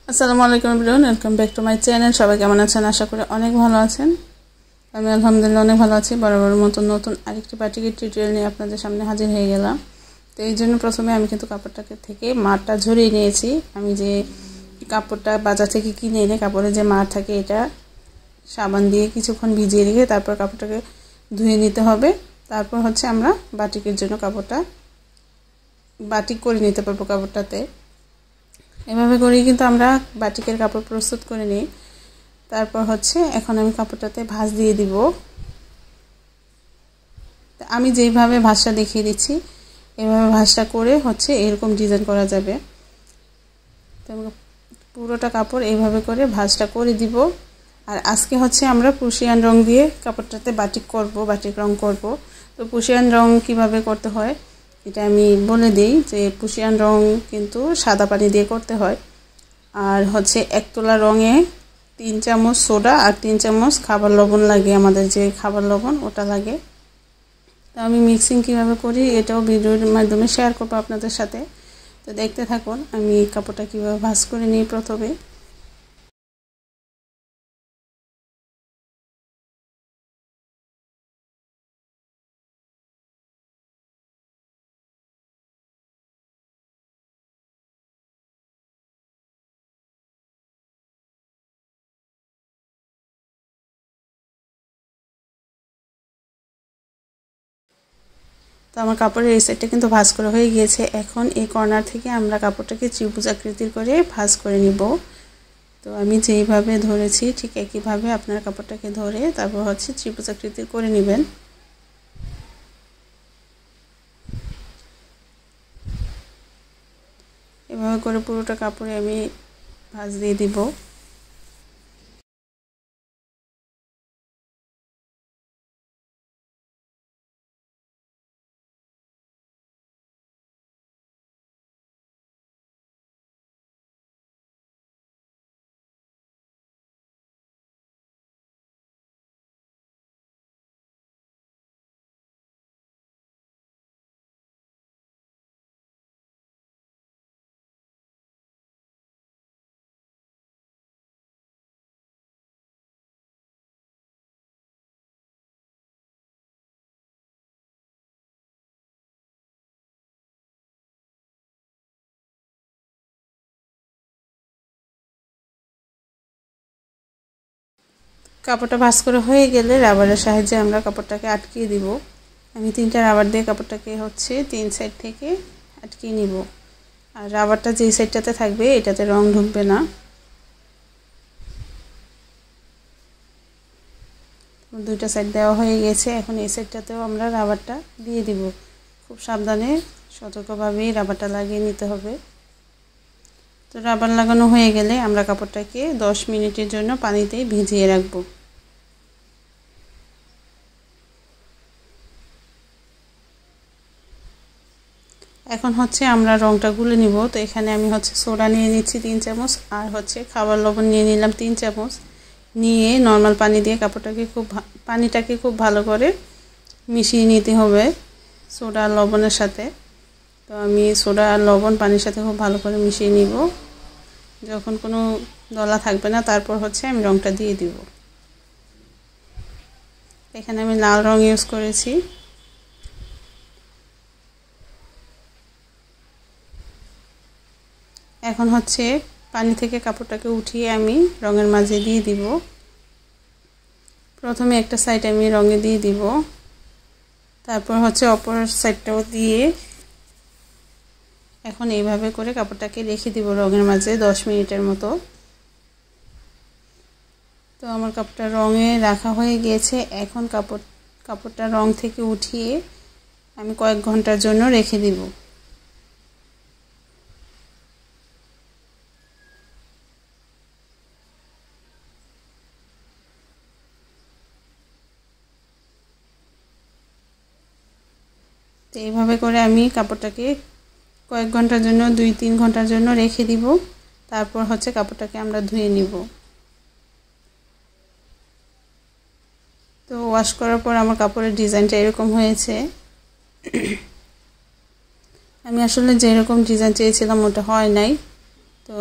আসসালামু আলাইকুম everyone, welcome back to my channel. সবাই কেমন আছেন? আশা করি অনেক ভালো আছেন। আমি আলহামদুলিল্লাহ অনেক ভালো আছি। বরাবর নতুন আরেকটি বাটিকের টিউটোরিয়াল নিয়ে আপনাদের সামনে হাজির হয়ে গেলাম। তো এই জন্য প্রথমে আমি কিন্তু কাপড়টাকে থেকে মারটা ঝরিয়ে নিয়েছি। আমি যে কাপড়টা বাজার থেকে কিনে এনে কাপড়ে যে মার থাকে এটা সাবান দিয়ে কিছুক্ষণ ভিজিয়ে রেখে তারপর কাপড়টাকে ধুয়ে নিতে হবে। তারপর হচ্ছে আমরা বাটিকের জন্য কাপড়টা বাটিক করে নিতে পারবো কাপড়টাতে। এভাবে করেই কিন্তু আমরা বাটিকের কাপড় প্রস্তুত করে নিই। তারপর হচ্ছে এখন আমি কাপড়টাতে ভাঁজ দিয়ে দিব। আমি যেইভাবে ভাঁজটা দেখিয়ে দিচ্ছি এভাবে ভাঁজটা করে হচ্ছে এরকম ডিজাইন করা যাবে। তো পুরোটা কাপড় এইভাবে করে ভাঁজটা করে দিব। আর আজকে হচ্ছে আমরা পুশিয়ান রং দিয়ে কাপড়টাতে বাটিক করব, বাটিক রং করব। তো পুশিয়ান রং কিভাবে করতে হয় এটা আমি বলে দিই যে পুশিয়ান রং কিন্তু সাদা পানি দিয়ে করতে হয়। আর হচ্ছে এক তোলা রঙে 3 চামচ সোডা আর 3 চামচ খাবার লবণ লাগে, আমাদের যে খাবার লবণ ওটা লাগে। তো আমি মিক্সিং কিভাবে করি এটাও ভিডিওর মাধ্যমে শেয়ার করব আপনাদের সাথে। তো দেখতে থাকুন আমি কাপড়টা কিভাবে ভাঁজ করে নিই। প্রথমে তো আমার কাপড়ের এই সাইডটা কিন্তু ভাঁজ করা হয়ে গিয়েছে। এখন এই কর্নার থেকে আমরা কাপড়টাকে ত্রিভুজ আকৃতির করে ভাঁজ করে নিব। তো আমি যেইভাবে ধরেছি ঠিক একইভাবে আপনার কাপড়টাকে ধরে তারপর হচ্ছে ত্রিভুজ আকৃতির করে নেবেন। এভাবে করে পুরোটা কাপড়ে আমি ভাঁজ দিয়ে দিব। কাপড়টা ভাঁজ করে হয়ে গেলে রাবারের সাহায্যে আমরা কাপড়টাকে আটকিয়ে দিব। আমি 3টা রাবার দিয়ে কাপড়টাকে হচ্ছে 3 সাইড থেকে আটকিয়ে নিব। আর রাবারটা যেই সাইডটাতে থাকবে এটাতে রং ঢুকবে না। দুইটা সাইড দেওয়া হয়ে গেছে। এখন এই সাইডটাতেও আমরা রাবারটা দিয়ে দিব। খুব সাবধানে সতর্কভাবেই রাবারটা লাগিয়ে নিতে হবে। তো রাবার লাগানো হয়ে গেলে আমরা কাপড়টাকে 10 মিনিটের জন্য পানিতে ভিজিয়ে রাখব। এখন হচ্ছে আমরা রংটা গুলে নিব। তো এখানে আমি হচ্ছে সোডা নিয়ে নিচ্ছি 3 চামচ আর হচ্ছে খাবার লবণ নিয়ে নিলাম 3 চামচ। নিয়ে নর্মাল পানি দিয়ে পানিটাকে খুব ভালো করে মিশিয়ে নিতে হবে সোডা আর লবণের সাথে। তো আমি সোডা আর লবণ পানির সাথে খুব ভালো করে মিশিয়ে নিব। যখন কোনো দলা থাকবে না তারপর হচ্ছে আমি রংটা দিয়ে দিব। এখানে আমি লাল রং ইউজ করেছি। এখন হচ্ছে পানি থেকে কাপড়টাকে উঠিয়ে আমি রঙের মাঝে দিয়ে দিব। প্রথমে একটা সাইড আমি রঙে দিয়ে দিব, তারপর হচ্ছে অপর সাইডটাও দিয়ে এখন এইভাবে করে কাপড়টাকে রেখে দিব রঙের মাঝে 10 মিনিটের মতো। তো আমার কাপড়টা রঙে রাখা হয়ে গিয়েছে। এখন কাপড়টা রং থেকে উঠিয়ে আমি কয়েক ঘন্টার জন্য রেখে দিব। তো এইভাবে করে আমি কাপড়টাকে কয়েক ঘন্টার জন্য 2-3 ঘন্টার জন্য রেখে দিব। তারপর হচ্ছে কাপড়টাকে আমরা ধুয়ে নিব। তো ওয়াশ করার পর আমার কাপড়ের ডিজাইনটা এরকম হয়েছে। আমি আসলে যেরকম ডিজাইন চেয়েছিলাম ওটা হয় নাই। তো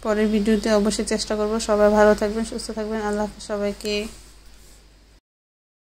পরের ভিডিওতে অবশ্যই চেষ্টা করব। সবাই ভালো থাকবেন, সুস্থ থাকবেন। আল্লাহ হাফেজ সবাইকে।